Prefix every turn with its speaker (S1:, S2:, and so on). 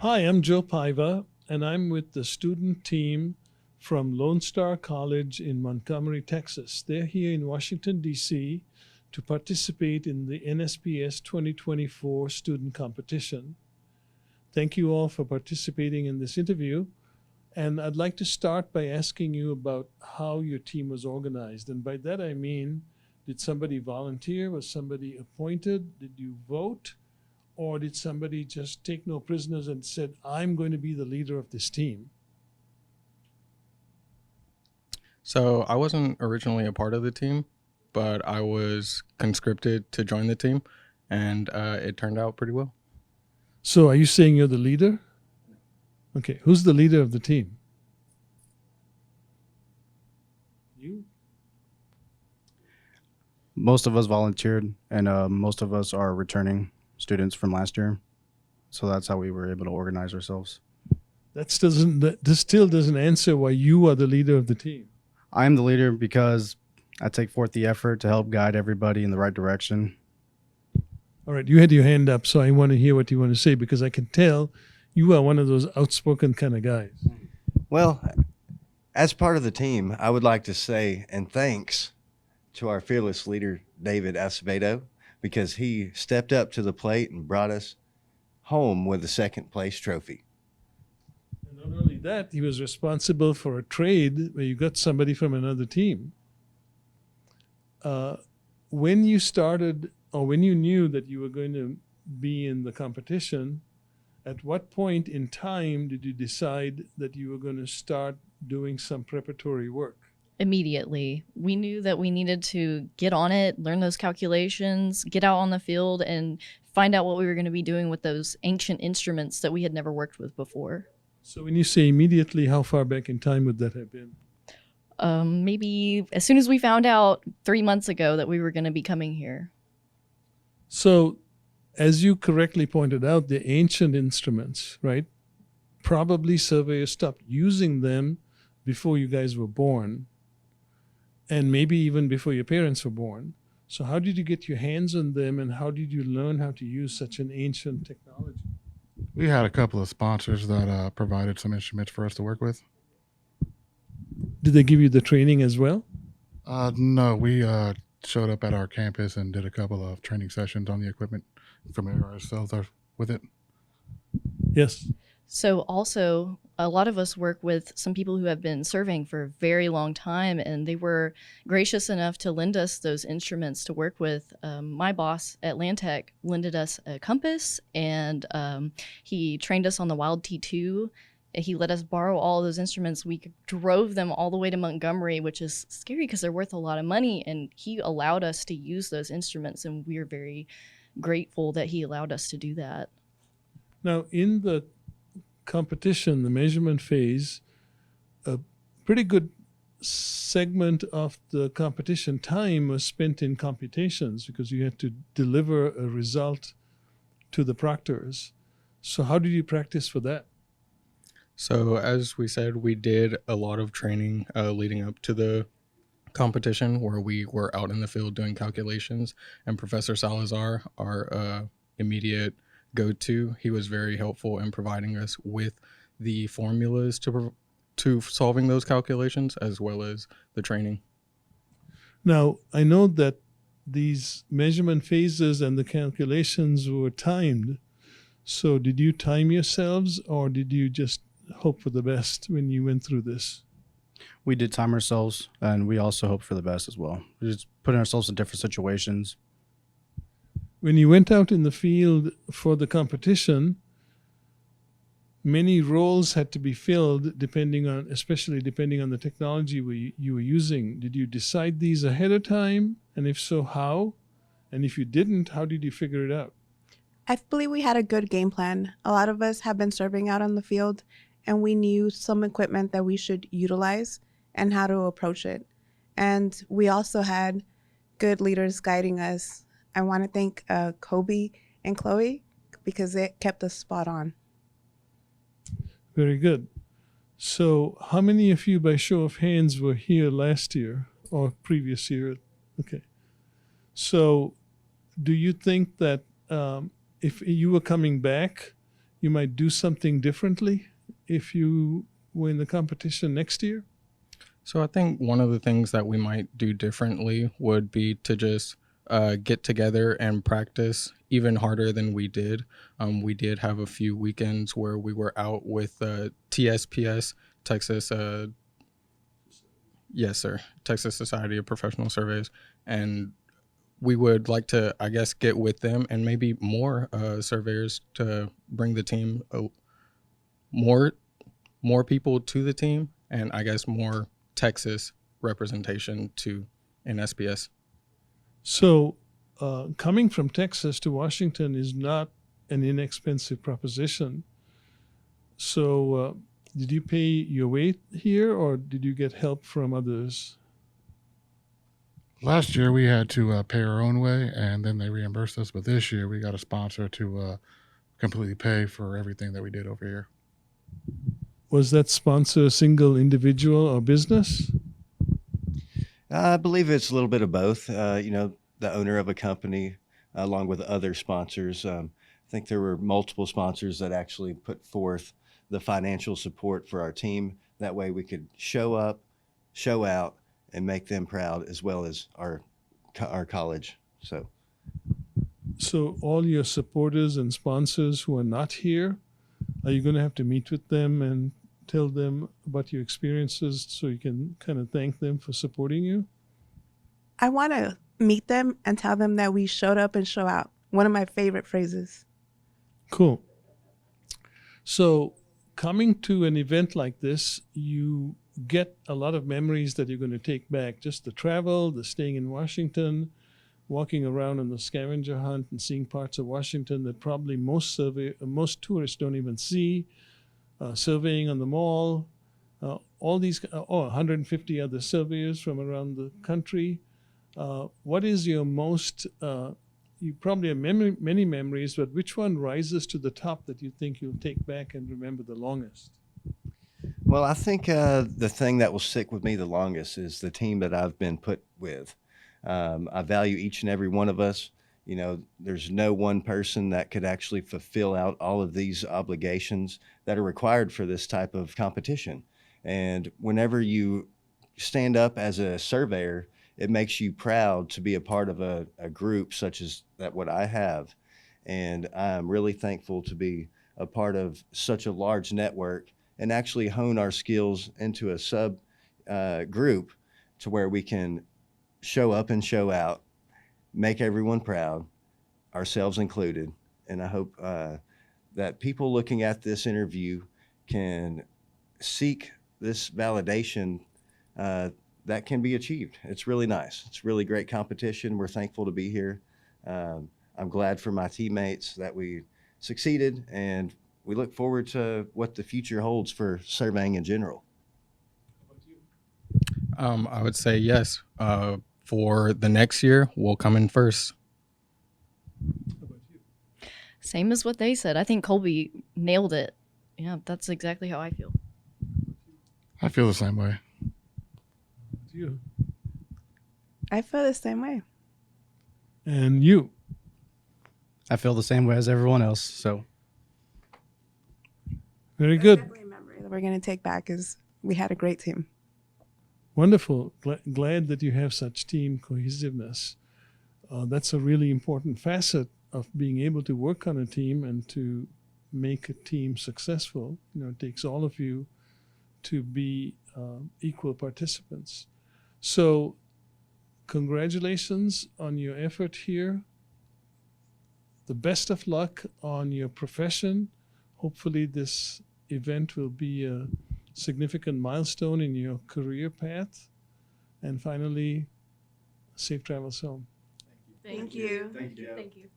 S1: Hi, I'm Joe Paiva, and I'm with the student team from Lone Star College in Montgomery, Texas. They're here in Washington, D.C. to participate in the NSPS 2024 student competition. Thank you all for participating in this interview. And I'd like to start by asking you about how your team was organized. And by that I mean, did somebody volunteer? Was somebody appointed? Did you vote? Or did somebody just take no prisoners and said, I'm going to be the leader of this team?
S2: So I wasn't originally a part of the team, but I was conscripted to join the team, and it turned out pretty well.
S1: So are you saying you're the leader? Okay, who's the leader of the team? You?
S3: Most of us volunteered, and most of us are returning students from last year. So that's how we were able to organize ourselves.
S1: This still doesn't answer why you are the leader of the team.
S3: I'm the leader because I take forth the effort to help guide everybody in the right direction.
S1: All right, you had your hand up, so I want to hear what you want to say because I can tell you are one of those outspoken kind of guys.
S4: Well, as part of the team, I would like to say and thanks to our fearless leader, David Acevedo, because he stepped up to the plate and brought us home with a second place trophy.
S1: And not only that, he was responsible for a trade where you got somebody from another team. When you started, or when you knew that you were going to be in the competition, at what point in time did you decide that you were going to start doing some preparatory work?
S5: Immediately. We knew that we needed to get on it, learn those calculations, get out on the field, and find out what we were going to be doing with those ancient instruments that we had never worked with before.
S1: So when you say immediately, how far back in time would that have been?
S5: Maybe as soon as we found out 3 months ago that we were going to be coming here.
S1: So, as you correctly pointed out, the ancient instruments, right? Probably surveyors stopped using them before you guys were born, and maybe even before your parents were born. So how did you get your hands on them, and how did you learn how to use such an ancient technology?
S6: We had a couple of sponsors that provided some instruments for us to work with.
S1: Did they give you the training as well?
S6: No, we showed up at our campus and did a couple of training sessions on the equipment, familiar ourselves with it.
S1: Yes.
S5: So also, a lot of us work with some people who have been surveying for a very long time, and they were gracious enough to lend us those instruments to work with. My boss at Lantec lended us a compass, and he trained us on the Wild T2. He let us borrow all those instruments. We drove them all the way to Montgomery, which is scary because they're worth a lot of money, and he allowed us to use those instruments, and we are very grateful that he allowed us to do that.
S1: Now, in the competition, the measurement phase, a pretty good segment of the competition time was spent in computations because you had to deliver a result to the proctors. So how did you practice for that?
S2: So as we said, we did a lot of training leading up to the competition where we were out in the field doing calculations, and Professor Salazar, our immediate go-to, he was very helpful in providing us with the formulas to solving those calculations as well as the training.
S1: Now, I know that these measurement phases and the calculations were timed. So did you time yourselves, or did you just hope for the best when you went through this?
S3: We did time ourselves, and we also hoped for the best as well. We just putting ourselves in different situations.
S1: When you went out in the field for the competition, many roles had to be filled especially depending on the technology you were using. Did you decide these ahead of time? And if so, how? And if you didn't, how did you figure it out?
S7: I believe we had a good game plan. A lot of us have been serving out on the field, and we knew some equipment that we should utilize and how to approach it. And we also had good leaders guiding us. I want to thank Kobe and Chloe because they kept us spot on.
S1: Very good. So how many of you, by show of hands, were here last year or previous year? Okay. So do you think that if you were coming back, you might do something differently if you win the competition next year?
S2: So I think one of the things that we might do differently would be to just get together and practice even harder than we did. We did have a few weekends where we were out with TSPS, Texas, yes, sir, Texas Society of Professional Surveyors, and we would like to, I guess, get with them and maybe more surveyors to bring the team, more people to the team, and I guess more Texas representation to NSPS.
S1: So, coming from Texas to Washington is not an inexpensive proposition. So, did you pay your way here, or did you get help from others?
S6: Last year we had to pay our own way, and then they reimbursed us. But this year we got a sponsor to completely pay for everything that we did over here.
S1: Was that sponsor a single individual or business?
S4: I believe it's a little bit of both. The owner of a company, along with other sponsors. I think there were multiple sponsors that actually put forth the financial support for our team. That way we could show up, show out, and make them proud, as well as our college.
S1: So all your supporters and sponsors who are not here, are you going to have to meet with them and tell them about your experiences so you can kind of thank them for supporting you?
S7: I want to meet them and tell them that we showed up and show out. One of my favorite phrases.
S1: Cool. So coming to an event like this, you get a lot of memories that you're going to take back. Just the travel, the staying in Washington, walking around on the scavenger hunt and seeing parts of Washington that probably most tourists don't even see, surveying on the mall, all these, 150 other surveyors from around the country. What is your most, you probably have many memories, but which one rises to the top that you think you'll take back and remember the longest?
S4: Well, I think the thing that will stick with me the longest is the team that I've been put with. I value each and every one of us. There's no one person that could actually fulfill out all of these obligations that are required for this type of competition. And whenever you stand up as a surveyor, it makes you proud to be a part of a group such as that what I have. And I'm really thankful to be a part of such a large network and actually hone our skills into a sub group to where we can show up and show out, make everyone proud, ourselves included. And I hope that people looking at this interview can seek this validation that can be achieved. It's really nice. It's really great competition. We're thankful to be here. I'm glad for my teammates that we succeeded, and we look forward to what the future holds for surveying in general.
S2: I would say yes. For the next year, we'll come in first.
S5: Same as what they said. I think Colby nailed it. Yeah, that's exactly how I feel.
S6: I feel the same way.
S1: You.
S7: I feel the same way.
S1: And you.
S3: I feel the same way as everyone else. So
S1: Very good.
S7: Definitely a memory that we're going to take back is we had a great team.
S1: Wonderful. Glad that you have such team cohesiveness. That's a really important facet of being able to work on a team and to make a team successful. It takes all of you to be equal participants. So congratulations on your effort here. The best of luck on your profession. Hopefully this event will be a significant milestone in your career path. And finally, safe travels home.
S7: Thank you.
S4: Thank you.
S5: Thank you.